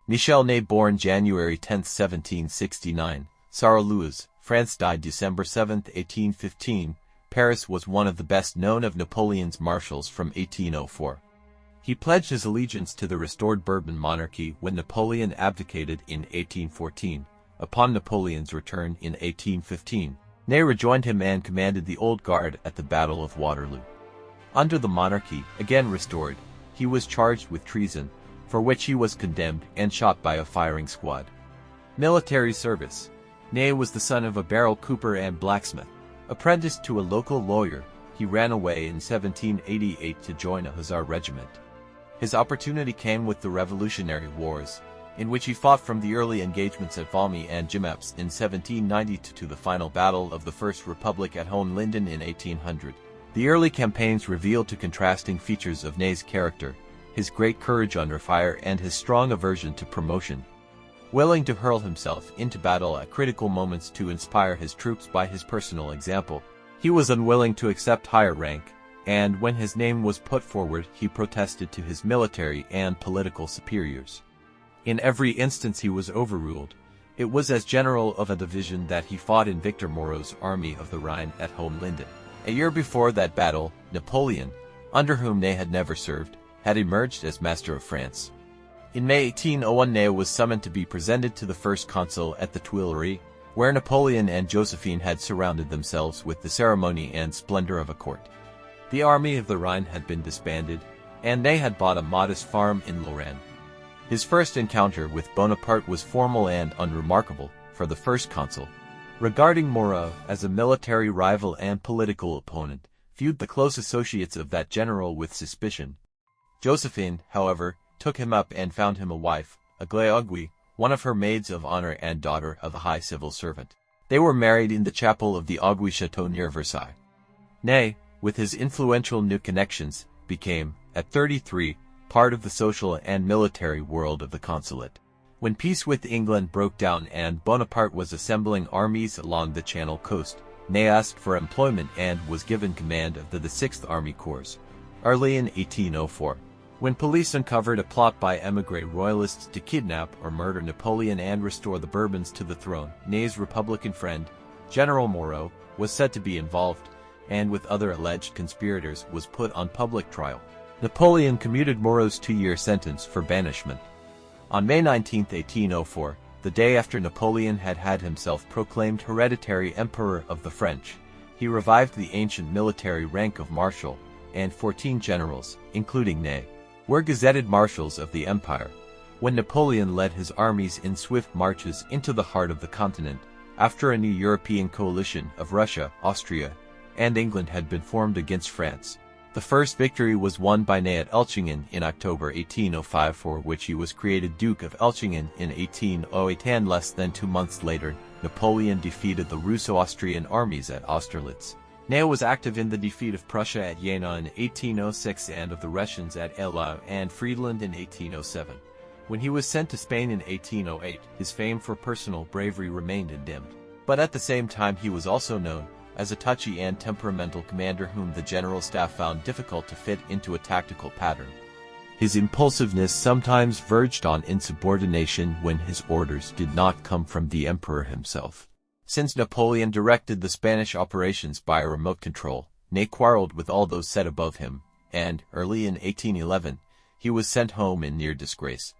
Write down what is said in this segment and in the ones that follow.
Michel Ney, born January 10, 1769, Sarre-Louis, France, died December 7, 1815. Paris was one of the best known of Napoleon's marshals from 1804. He pledged his allegiance to the restored Bourbon monarchy when Napoleon abdicated in 1814. Upon Napoleon's return in 1815, Ney rejoined him and commanded the Old Guard at the Battle of Waterloo. Under the monarchy, again restored, he was charged with treason, for which he was condemned and shot by a firing squad. Military service. Ney was the son of a barrel cooper and blacksmith. Apprenticed to a local lawyer, he ran away in 1788 to join a hussar regiment. His opportunity came with the Revolutionary Wars, in which he fought from the early engagements at Valmy and Jemappes in 1790 to the final battle of the First Republic at Hohenlinden in 1800. The early campaigns revealed two contrasting features of Ney's character: his great courage under fire and his strong aversion to promotion. Willing to hurl himself into battle at critical moments to inspire his troops by his personal example, he was unwilling to accept higher rank, and when his name was put forward, he protested to his military and political superiors. In every instance he was overruled. It was as general of a division that he fought in Victor Moreau's Army of the Rhine at Hohenlinden. A year before that battle, Napoleon, under whom Ney had never served, had emerged as master of France. In May 1801, Ney was summoned to be presented to the first consul at the Tuileries, where Napoleon and Josephine had surrounded themselves with the ceremony and splendor of a court. The Army of the Rhine had been disbanded, and Ney had bought a modest farm in Lorraine. His first encounter with Bonaparte was formal and unremarkable for the first consul. Regarding Moreau as a military rival and political opponent, viewed the close associates of that general with suspicion. Josephine, however, took him up and found him a wife, Aglaé, one of her maids of honor and daughter of a high civil servant. They were married in the chapel of the Aiguille Château near Versailles. Ney, with his influential new connections, became, at 33, part of the social and military world of the consulate. When peace with England broke down and Bonaparte was assembling armies along the Channel coast, Ney asked for employment and was given command of the 6th Army Corps. Early in 1804, when police uncovered a plot by émigré royalists to kidnap or murder Napoleon and restore the Bourbons to the throne, Ney's Republican friend, General Moreau, was said to be involved, and with other alleged conspirators was put on public trial. Napoleon commuted Moreau's 2-year sentence for banishment. On May 19, 1804, the day after Napoleon had had himself proclaimed hereditary Emperor of the French, he revived the ancient military rank of Marshal, and 14 generals, including Ney, were gazetted marshals of the empire. When Napoleon led his armies in swift marches into the heart of the continent, after a new European coalition of Russia, Austria, and England had been formed against France. The first victory was won by Ney at Elchingen in October 1805, for which he was created Duke of Elchingen in 1808, and less than 2 months later, Napoleon defeated the Russo-Austrian armies at Austerlitz. Ney was active in the defeat of Prussia at Jena in 1806 and of the Russians at Eylau and Friedland in 1807. When he was sent to Spain in 1808, his fame for personal bravery remained undimmed. But at the same time he was also known as a touchy and temperamental commander whom the general staff found difficult to fit into a tactical pattern. His impulsiveness sometimes verged on insubordination when his orders did not come from the emperor himself. Since Napoleon directed the Spanish operations by a remote control, Ney quarreled with all those set above him, and, early in 1811, he was sent home in near disgrace.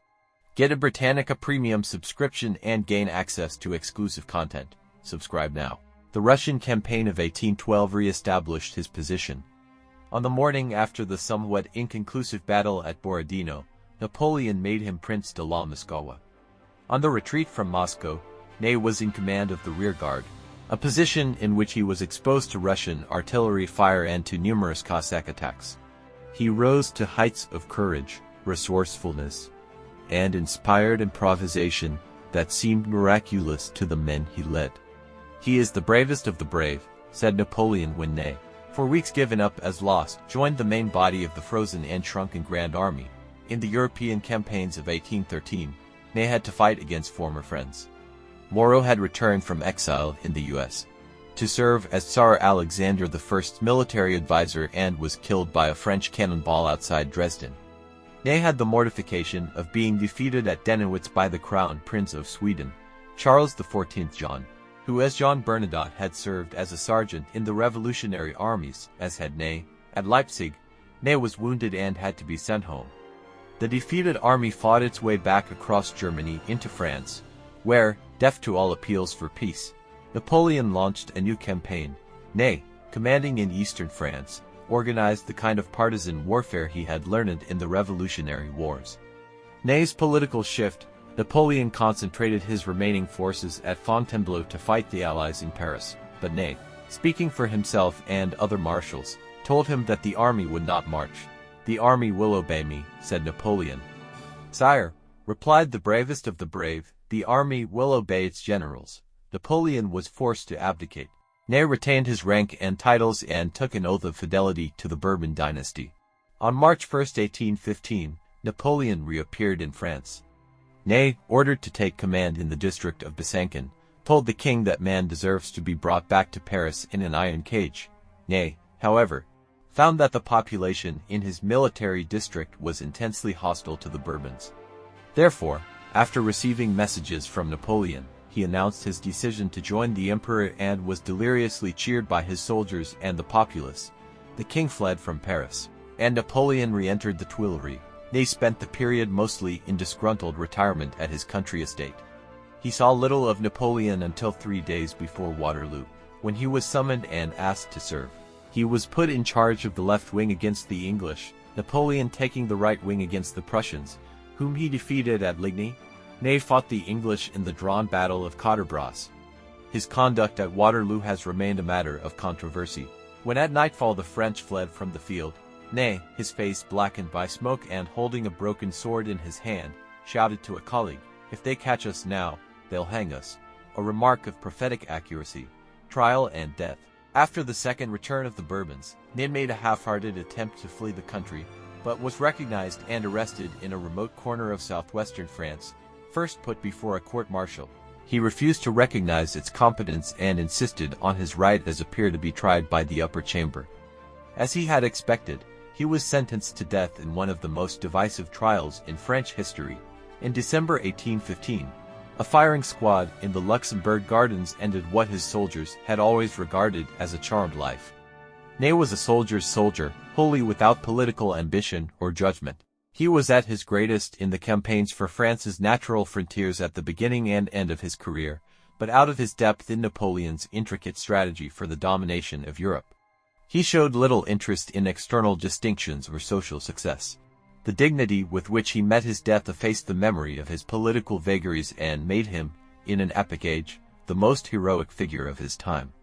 Get a Britannica premium subscription and gain access to exclusive content. Subscribe now. The Russian campaign of 1812 re-established his position. On the morning after the somewhat inconclusive battle at Borodino, Napoleon made him Prince de la Moskowa. On the retreat from Moscow, Ney was in command of the rearguard, a position in which he was exposed to Russian artillery fire and to numerous Cossack attacks. He rose to heights of courage, resourcefulness, and inspired improvisation that seemed miraculous to the men he led. "He is the bravest of the brave," said Napoleon when Ney, for weeks given up as lost, joined the main body of the frozen and shrunken Grand Army. In the European campaigns of 1813, Ney had to fight against former friends. Moreau had returned from exile in the U.S. to serve as Tsar Alexander I's military advisor and was killed by a French cannonball outside Dresden. Ney had the mortification of being defeated at Dennewitz by the Crown Prince of Sweden, Charles XIV John, who as John Bernadotte had served as a sergeant in the Revolutionary armies, as had Ney. At Leipzig, Ney was wounded and had to be sent home. The defeated army fought its way back across Germany into France, where, deaf to all appeals for peace, Napoleon launched a new campaign. Ney, commanding in eastern France, organized the kind of partisan warfare he had learned in the Revolutionary Wars. Ney's political shift, Napoleon concentrated his remaining forces at Fontainebleau to fight the Allies in Paris, but Ney, speaking for himself and other marshals, told him that the army would not march. "The army will obey me," said Napoleon. "Sire," replied the bravest of the brave, "the army will obey its generals." Napoleon was forced to abdicate. Ney retained his rank and titles and took an oath of fidelity to the Bourbon dynasty. On March 1, 1815, Napoleon reappeared in France. Ney, ordered to take command in the district of Besançon, told the king that man deserves to be brought back to Paris in an iron cage. Ney, however, found that the population in his military district was intensely hostile to the Bourbons. Therefore, after receiving messages from Napoleon, he announced his decision to join the emperor and was deliriously cheered by his soldiers and the populace. The king fled from Paris, and Napoleon re-entered the Tuileries. Ney spent the period mostly in disgruntled retirement at his country estate. He saw little of Napoleon until 3 days before Waterloo, when he was summoned and asked to serve. He was put in charge of the left wing against the English, Napoleon taking the right wing against the Prussians, whom he defeated at Ligny. Ney fought the English in the drawn Battle of Cottebras. His conduct at Waterloo has remained a matter of controversy. When at nightfall the French fled from the field, Ney, his face blackened by smoke and holding a broken sword in his hand, shouted to a colleague, "If they catch us now, they'll hang us," a remark of prophetic accuracy. Trial and death. After the second return of the Bourbons, Ney made a half-hearted attempt to flee the country, but was recognized and arrested in a remote corner of southwestern France, first put before a court-martial. He refused to recognize its competence and insisted on his right as a peer to be tried by the upper chamber. As he had expected, he was sentenced to death in one of the most divisive trials in French history. In December 1815, a firing squad in the Luxembourg Gardens ended what his soldiers had always regarded as a charmed life. Ney was a soldier's soldier, wholly without political ambition or judgment. He was at his greatest in the campaigns for France's natural frontiers at the beginning and end of his career, but out of his depth in Napoleon's intricate strategy for the domination of Europe. He showed little interest in external distinctions or social success. The dignity with which he met his death effaced the memory of his political vagaries and made him, in an epic age, the most heroic figure of his time.